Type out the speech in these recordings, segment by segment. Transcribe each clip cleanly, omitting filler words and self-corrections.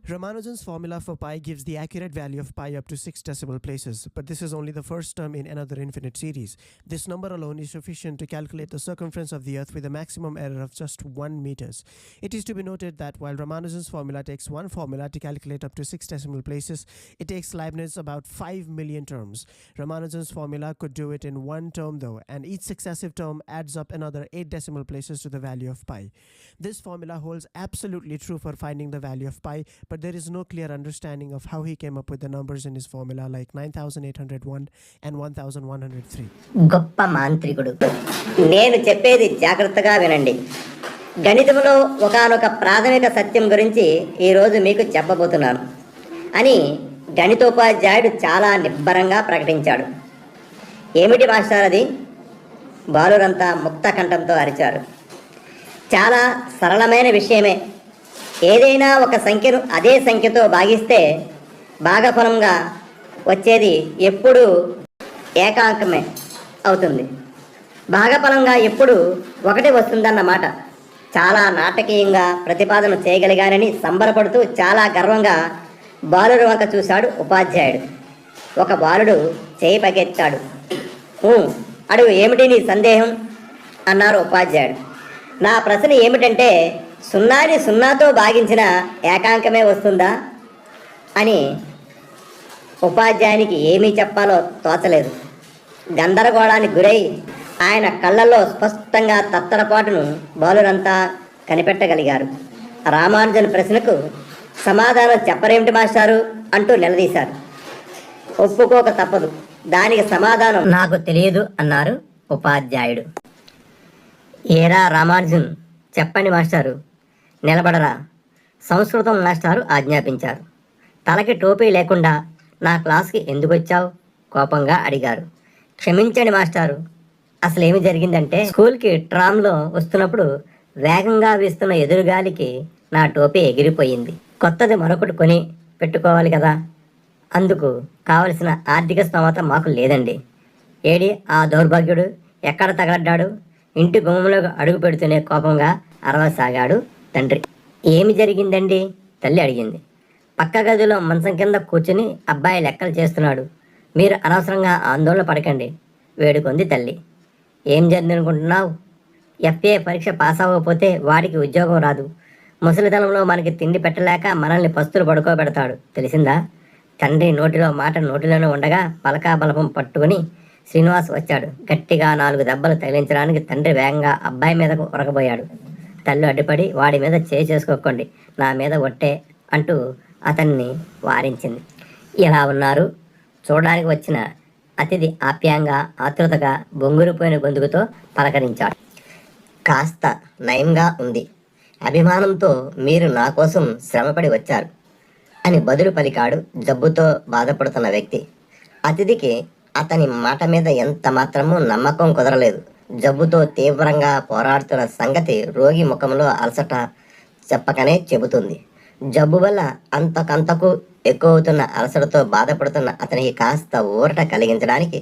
Ramanujan's formula for pi gives the accurate value of pi up to 6 decimal places, but this is only the first term in another infinite series. This number alone is sufficient to calculate the circumference of the Earth with a maximum error of just 1 meters. It is to be noted that while Ramanujan's formula takes one formula to calculate up to 6 decimal places, it takes Leibniz about 5 million terms. Ramanujan's formula could do it in one term though, and each successive term adds up another 8 decimal places to the value of pi. This formula holds absolutely true for finding the value of pi, but there is no clear understanding of how he came up with the numbers in his formula like 9801 and 1103. గొప్ప మాంత్రికుడు. నేను చెప్పేది జాగ్రత్తగా వినండి. గణితంలో ఒకానొక ప్రాథమిక సత్యం గురించి ఈరోజు మీకు చెప్పబోతున్నాను అని గణితోపాధ్యాయుడు చాలా నిబ్బరంగా ప్రకటించాడు. ఏమిటి మాస్టర్ అది? బాలురంతా ముక్త కంఠంతో అరిచారు. చాలా సరళమైన విషయమే. ఏదైనా ఒక సంఖ్యను అదే సంఖ్యతో భాగిస్తే భాగఫలంగా వచ్చేది ఎప్పుడు ఏకాంకమే అవుతుంది. భాగఫలంగా ఎప్పుడు ఒకటి వస్తుందన్నమాట. చాలా నాటకీయంగా ప్రతిపాదన చేయగలిగానని సంబరపడుతూ చాలా గర్వంగా బాలుడు వంక చూశాడు ఉపాధ్యాయుడు. ఒక బాలుడు చేయి పకెత్తాడు. అడుగు, ఏమిటి నీ సందేహం అన్నారు ఉపాధ్యాయుడు. నా ప్రశ్న ఏమిటంటే, సున్నాని సున్నాతో భాగించిన ఏకాంకమే వస్తుందా అని. ఉపాధ్యాయునికి ఏమీ చెప్పాలో తోచలేదు. గందరగోళానికి గురై ఆయన కళ్ళల్లో స్పష్టంగా తత్తరపాటును బాలురంతా కనిపెట్టగలిగారు. రామానుజన్ ప్రశ్నకు సమాధానం చెప్పరేమిటి మాస్టారు అంటూ నిలదీశారు. ఒప్పుకోక తప్పదు, దానికి సమాధానం నాకు తెలియదు అన్నారు ఉపాధ్యాయుడు. ఏరా రామానుజన్, చెప్పండి మాస్టారు. నిలబడరా, సంస్కృతం మాస్టారు ఆజ్ఞాపించారు. తలకి టోపీ లేకుండా నా క్లాస్కి ఎందుకు వచ్చావు కోపంగా అడిగారు. క్షమించండి మాస్టారు, అసలేమి జరిగిందంటే స్కూల్కి ట్రామ్లో వస్తున్నప్పుడు వేగంగా వీస్తున్న ఎదురుగాలికి నా టోపీ ఎగిరిపోయింది. కొత్తది మరొకటి కొని పెట్టుకోవాలి కదా, అందుకు కావలసిన ఆర్థిక స్తోమత మాకు లేదండి. ఏడి ఆ దౌర్భాగ్యుడు ఎక్కడ తగలడ్డాడు? ఇంటి గుమ్మంలోకి అడుగు పెడుతూనే కోపంగా అరవసాగాడు తండ్రి. ఏమి జరిగిందండి తల్లి అడిగింది. పక్క గదిలో మంచం కింద కూర్చుని అబ్బాయి లెక్కలు చేస్తున్నాడు. మీరు అనవసరంగా ఆందోళన పడకండి వేడుకొంది తల్లి. ఏం జరిగిందనుకుంటున్నావు? ఎఫ్ఏ పరీక్ష పాస్ అవ్వకపోతే వాడికి ఉద్యోగం రాదు. ముసలితనంలో మనకి తిండి పెట్టలేక మనల్ని పస్తులు పడుకోబెడతాడు, తెలిసిందా? తండ్రి నోటిలో మాట నోటిలోనే ఉండగా పలకా బలపం పట్టుకుని శ్రీనివాస్ వచ్చాడు. గట్టిగా 4 దెబ్బలు తగిలించడానికి తండ్రి వేగంగా అబ్బాయి మీదకు ఉరకబోయాడు. తల్లి అడ్డుపడి, వాడి మీద చేసుకోకండి, నా మీద ఒట్టే అంటూ అతన్ని వారించింది. ఇలా ఉన్నారు చూడడానికి వచ్చిన అతిథి ఆప్యాయంగా ఆతృతగా బొంగురిపోయిన గొంతుకుతో పలకరించాడు. కాస్త నయంగా ఉంది. అభిమానంతో మీరు నా కోసం శ్రమపడి వచ్చారు అని బదులు పలికాడు జబ్బుతో బాధపడుతున్న వ్యక్తి. అతిథికి అతని మాట మీద ఎంత మాత్రమూ నమ్మకం కుదరలేదు. జబ్బుతో తీవ్రంగా పోరాడుతున్న సంగతి రోగి ముఖంలో అలసట చెప్పకనే చెబుతుంది. జబ్బు వల్ల అంతకంతకు ఎక్కువ అవుతున్న అలసటతో బాధపడుతున్న అతనికి కాస్త ఊరట కలిగించడానికి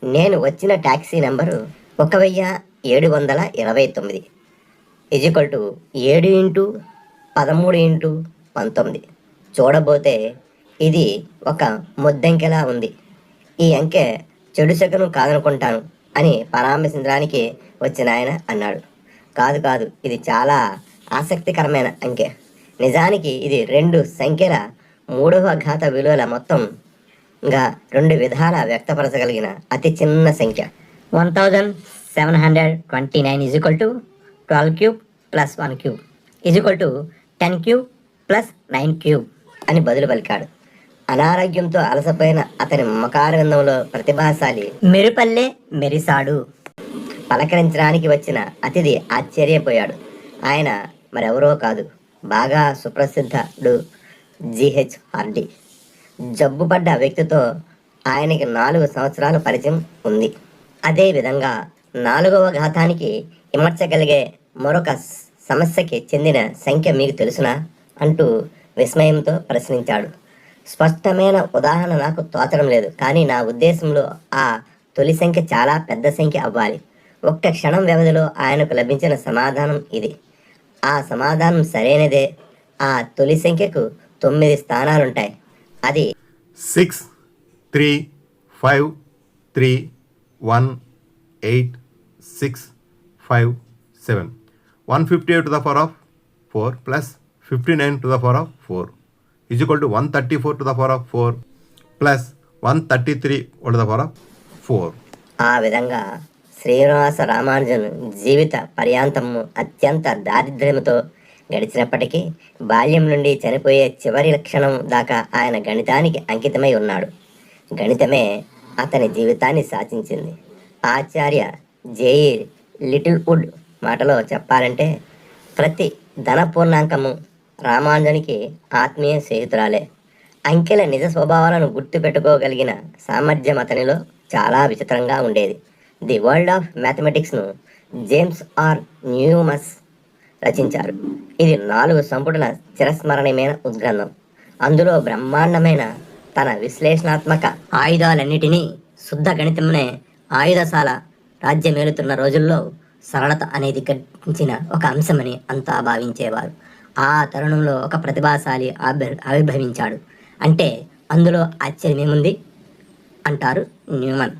నేను వచ్చిన ట్యాక్సీ నెంబరు 1729 = 7x13x19. చూడబోతే ఇది ఒక ముద్దంకెలా ఉంది. ఈ అంకె చెడు శకను కాదనుకుంటాను అని పరామర్శించడానికి వచ్చిన ఆయన అన్నాడు. కాదు, ఇది చాలా ఆసక్తికరమైన అంకె. నిజానికి ఇది 2 సంఖ్యల 3వ ఘాత విలువల మొత్తంగా 2 విధాల వ్యక్తపరచగలిగిన అతి చిన్న సంఖ్య. 1729 = 12³ + 1³ = 10³ + 9³ అని బదులు పలికాడు. అనారోగ్యంతో అలసపోయిన అతని ముఖారవిందంలో ప్రతిభాశాలి మెరుపల్లే మెరిసాడు. పలకరించడానికి వచ్చిన అతిథి ఆశ్చర్యపోయాడు. ఆయన మరెవరో కాదు, బాగా సుప్రసిద్ధుడు GH హార్డీ. జబ్బుపడ్డ వ్యక్తితో ఆయనకి 4 సంవత్సరాల పరిచయం ఉంది. అదేవిధంగా 4వ ఘాతానికి ఇమర్చగలిగే మరొక సమస్యకి చెందిన సంఖ్య మీకు తెలుసునా అంటూ విస్మయంతో ప్రశ్నించాడు. స్పష్టమైన ఉదాహరణ నాకు తోచడం లేదు, కానీ నా ఉద్దేశంలో ఆ తొలి సంఖ్య చాలా పెద్ద సంఖ్య అవ్వాలి. ఒక్క క్షణం వ్యవధిలో ఆయనకు లభించిన సమాధానం ఇది. ఆ సమాధానం సరైనదే. ఆ తొలి సంఖ్యకు 9 స్థానాలుంటాయి. అది 6, 3, 5, 3, 1, 8, 6, 5, 7. 158 to the power of 4 plus 59 to the power of 4 is equal to 134 to the power of 4 plus 133 to the power of 4. ఆ విధంగా శ్రీనివాస రామానుజన్ జీవిత పర్యాంతము అత్యంత దారిద్ర్యంతో గడిచినప్పటికీ బాల్యం నుండి చనిపోయే చివరి క్షణం దాకా ఆయన గణితానికి అంకితమై ఉన్నాడు. గణితమే అతని జీవితాన్ని శాసించింది. ఆచార్య జేఈ లిటిల్వుడ్ మాటలో చెప్పాలంటే ప్రతి ధన పూర్ణాంకము రామానుజన్కి ఆత్మీయ స్నేహితురాలే. అంకెల నిజ స్వభావాలను గుర్తుపెట్టుకోగలిగిన సామర్థ్యం అతనిలో చాలా విచిత్రంగా ఉండేది. ది వరల్డ్ ఆఫ్ మ్యాథమెటిక్స్ను జేమ్స్ ఆర్ న్యూమస్ రచించారు. ఇది 4 సంపుటల చిరస్మరణీయమైన ఉద్గ్రంథం. అందులో బ్రహ్మాండమైన తన విశ్లేషణాత్మక ఆయుధాలన్నిటినీ శుద్ధ గణితమునే ఆయుధశాల రాజ్యమేలుతున్న రోజుల్లో సరళత అనేది కనిపించిన ఒక అంశమని అంతా భావించేవారు. ఆ తరుణంలో ఒక ప్రతిభాశాలి ఆవిర్భవించాడు అంటే అందులో ఆశ్చర్యమేముంది అంటారు న్యూమన్.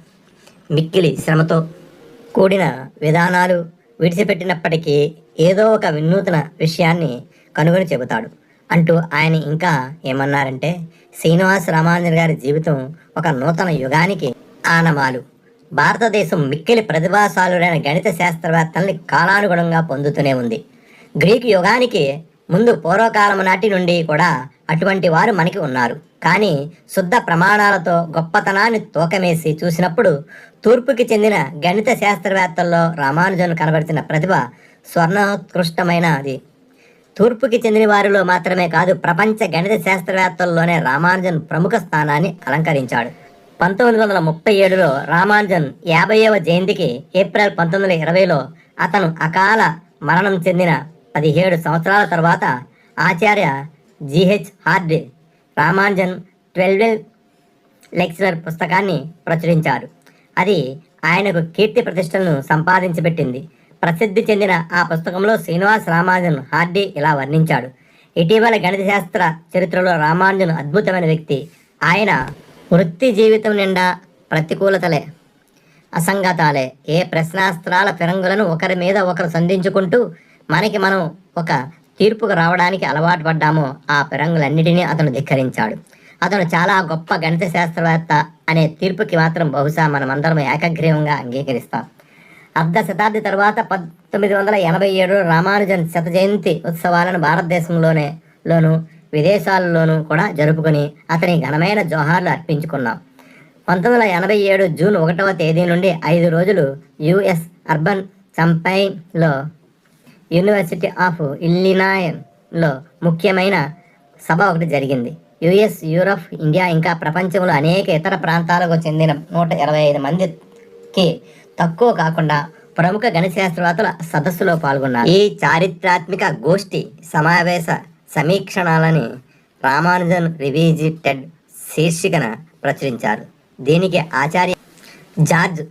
మిక్కిలి శ్రమతో కూడిన విధానాలు విడిచిపెట్టినప్పటికీ ఏదో ఒక వినూతన విషయాన్ని కనుగొని చెబుతాడు అంటూ ఆయన ఇంకా ఏమన్నారంటే, శ్రీనివాస రామానుజన్ గారి జీవితం ఒక నూతన యుగానికి ఆనవాలు. భారతదేశం మిక్కిలి ప్రతిభాశాలురైన గణిత శాస్త్రవేత్తల్ని కాలానుగుణంగా పొందుతూనే ఉంది. గ్రీకు యుగానికి ముందు పూర్వకాలం నాటి నుండి కూడా అటువంటి వారు మనకి ఉన్నారు. కానీ శుద్ధ ప్రమాణాలతో గొప్పతనాన్ని తూకమేసి చూసినప్పుడు తూర్పుకి చెందిన గణిత శాస్త్రవేత్తల్లో రామానుజన్ కనబరిచిన ప్రతిభ స్వర్ణోత్కృష్టమైనది. తూర్పుకి చెందిన వారిలో మాత్రమే కాదు, ప్రపంచ గణిత శాస్త్రవేత్తల్లోనే రామానుజన్ ప్రముఖ స్థానాన్ని అలంకరించాడు. 1937లో రామానుజన్ 50వ జయంతికి ఏప్రిల్ 1920లో అతను అకాల మరణం చెందిన 17 సంవత్సరాల తర్వాత ఆచార్య జిహెచ్ హార్డీ రామానుజన్ 12 లెక్చరర్ పుస్తకాన్ని ప్రచురించారు. అది ఆయనకు కీర్తి ప్రతిష్టలను సంపాదించి పెట్టింది. ప్రసిద్ధి చెందిన ఆ పుస్తకంలో శ్రీనివాస రామానుజన్ హార్డీ ఇలా వర్ణించాడు. ఇటీవల గణిత శాస్త్ర చరిత్రలో రామానుజన్ అద్భుతమైన వ్యక్తి. ఆయన వృత్తి జీవితం నిండా ప్రతికూలతలే, అసంగతాలే. ఏ ప్రశ్నాస్త్రాల ఫిరంగులను ఒకరి మీద ఒకరు సంధించుకుంటూ మనం ఒక తీర్పుకు రావడానికి అలవాటు పడ్డామో ఆ ఫిరంగులన్నిటినీ అతను ధిక్కరించాడు. అతను చాలా గొప్ప గణిత శాస్త్రవేత్త అనే తీర్పుకి మాత్రం బహుశా మనమందరం ఏకగ్రీవంగా అంగీకరిస్తాం. అర్ధ శతాబ్ది తర్వాత 1987 రామానుజన్ శత జయంతి ఉత్సవాలను భారతదేశంలోనూ విదేశాల్లోనూ కూడా జరుపుకొని అతని ఘనమైన జోహార్లు అర్పించుకున్నాం. 1987 జూన్ 1వ తేదీ నుండి 5 రోజులు యుఎస్ అర్బన్ చంపైన్లో యూనివర్సిటీ ఆఫ్ ఇల్లినాయ్లో ముఖ్యమైన సభ ఒకటి జరిగింది. యుఎస్, యూరప్, ఇండియా ఇంకా ప్రపంచంలో అనేక ఇతర ప్రాంతాలకు చెందిన 125 మందికి తక్కువ కాకుండా ప్రముఖ గణిత శాస్త్రవేత్తల సదస్సులో పాల్గొన్నారు. ఈ చారిత్రాత్మక గోష్ఠి సమావేశ సమీక్షణాలని రామానుజన్ రివిజిటెడ్ శీర్షికన ప్రచురించారు. దీనికి ఆచార్య జార్జ్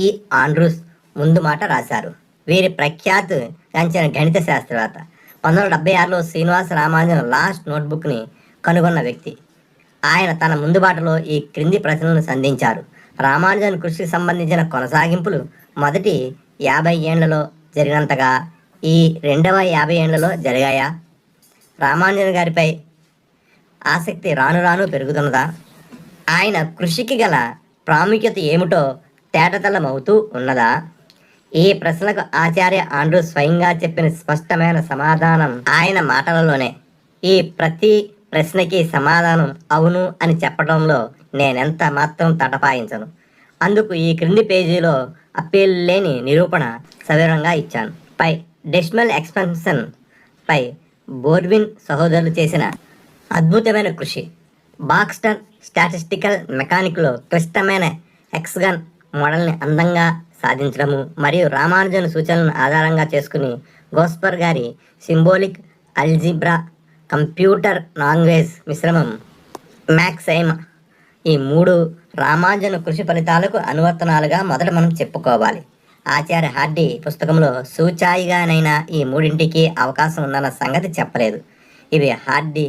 ఈ ఆండ్రూస్ ముందు మాట రాశారు. వీరి ప్రఖ్యాత్ గాంచిన గణిత శాస్త్రవేత్త. 1976లో శ్రీనివాస రామానుజన్ లాస్ట్ నోట్బుక్ని కనుగొన్న వ్యక్తి. ఆయన తన ముందుబాటులో ఈ క్రింది ప్రశ్నలను సంధించారు. రామానుజన్ కృషికి సంబంధించిన కొనసాగింపులు మొదటి 50 ఏళ్లలో జరిగినంతగా ఈ రెండవ 50 ఏళ్లలో జరిగాయా? రామానుజన్ గారిపై ఆసక్తి రాను రాను పెరుగుతున్నదా? ఆయన కృషికి గల ప్రాముఖ్యత ఏమిటో తేటతెల్లమవుతూ ఉన్నదా? ఈ ప్రశ్నలకు ఆచార్య ఆండ్రూస్ స్వయంగా చెప్పిన స్పష్టమైన సమాధానం ఆయన మాటలలోనే. ఈ ప్రతి ప్రశ్నకి సమాధానం అవును అని చెప్పడంలో నేనెంత మాత్రం తటపాయించను. అందుకు ఈ క్రింది పేజీలో అప్పీల్ లేని నిరూపణ సవివరంగా ఇచ్చాను. పై డెసిమల్ ఎక్స్పెన్షన్ పై బోర్విన్ సహోదరులు చేసిన అద్భుతమైన కృషి, బాక్స్టన్ స్టాటిస్టికల్ మెకానిక్లో క్లిష్టమైన హెక్సగన్ మోడల్ని అందంగా సాధించడము మరియు రామానుజన్ సూచనలను ఆధారంగా చేసుకుని గోస్పర్ గారి సింబోలిక్ అల్జిబ్రా కంప్యూటర్ లాంగ్వేజ్ మిశ్రమం మ్యాక్సైమ్, ఈ 3 రామానుజన్ కృషి ఫలితాలకు అనువర్తనాలుగా మొదట మనం చెప్పుకోవాలి. ఆచార్య హార్డీ పుస్తకంలో సూచాయిగానైనా ఈ 3ంటికి అవకాశం ఉందన్న సంగతి చెప్పలేదు. ఇవి హార్డీ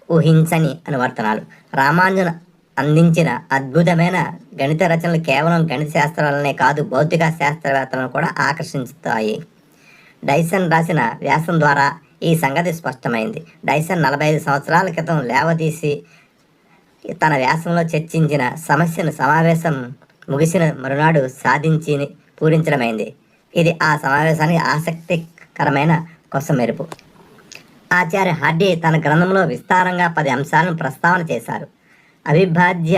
ఊహించని అనువర్తనాలు. రామానుజన్ అందించిన అద్భుతమైన గణిత రచనలు కేవలం గణిత శాస్త్రాలనే కాదు, భౌతిక శాస్త్రవేత్తలను కూడా ఆకర్షిస్తాయి. డైసన్ రాసిన వ్యాసం ద్వారా ఈ సంగతి స్పష్టమైంది. డైసన్ 45 సంవత్సరాల క్రితం లేవదీసి తన వ్యాసంలో చర్చించిన సమస్యను సమావేశం ముగిసిన మరునాడు సాధించి పూరించడమైంది. ఇది ఆ సమావేశానికి ఆసక్తికరమైన కొసమెరుపు. ఆచార్య హార్డీ తన గ్రంథంలో విస్తారంగా 10 అంశాలను ప్రస్తావన చేశారు. అవిభాజ్య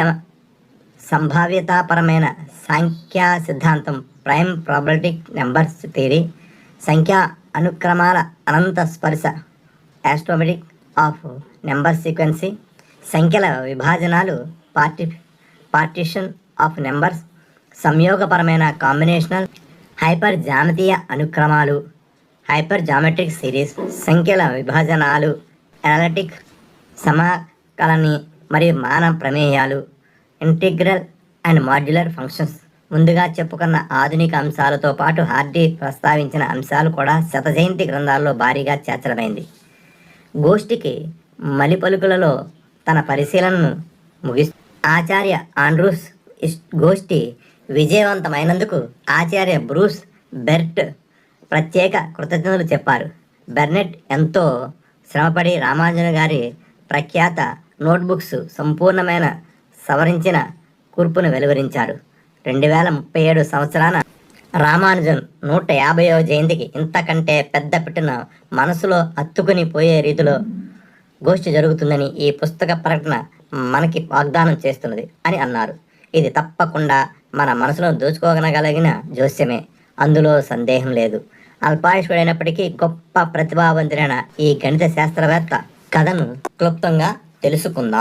సంభావ్యతాపరమైన సంఖ్యా సిద్ధాంతం, ప్రైమ్ ప్రాబబిలిటిక్ నెంబర్స్ థియరీ, సంఖ్యా అనుక్రమాల అనంత స్పర్శ, ఆస్ట్రోమెటిక్ ఆఫ్ నెంబర్ సీక్వెన్సీ, సంఖ్యల విభాజనాలు, పార్టిషన్ ఆఫ్ నెంబర్స్, సంయోగపరమైన కాంబినేషనల్, హైపర్ జామితీయ అనుక్రమాలు, హైపర్ జామెట్రిక్ సిరీస్, సంఖ్యల విభజనాలు, అనలిటిక్ సమాకలని మరియు మాన ప్రమేయాలు, ఇంటిగ్రల్ అండ్ మాడ్యులర్ ఫంక్షన్స్. ముందుగా చెప్పుకున్న ఆధునిక అంశాలతో పాటు హార్డీ ప్రస్తావించిన అంశాలు కూడా శత జయంతి గ్రంథాల్లో భారీగా చేర్చడమైంది. గోష్ఠికి మలిపలుకులలో తన పరిశీలనను ఆచార్య ఆండ్రూస్ గోష్ఠి విజయవంతమైనందుకు ఆచార్య బ్రూస్ బెర్ట్ ప్రత్యేక కృతజ్ఞతలు చెప్పారు. బెర్నెట్ ఎంతో శ్రమపడి రామానుజన్ గారి ప్రఖ్యాత నోట్బుక్స్ సంపూర్ణమైన సవరించిన కూర్పును వెలువరించారు. 2037 సంవత్సరాన రామానుజన్ 150వ జయంతికి ఇంతకంటే పెద్ద పెట్టిన మనసులో హత్తుకుని పోయే రీతిలో గోష్ఠి జరుగుతుందని ఈ పుస్తక ప్రకటన మనకి వాగ్దానం చేస్తున్నది అని అన్నారు. ఇది తప్పకుండా మన మనసులో దోచుకోగలగిన జోస్యమే, అందులో సందేహం లేదు. అల్పాయుష్కుడైనప్పటికీ గొప్ప ప్రతిభావంతుడైన ఈ గణిత శాస్త్రవేత్త కథను క్లుప్తంగా తెలుసుకుందాం.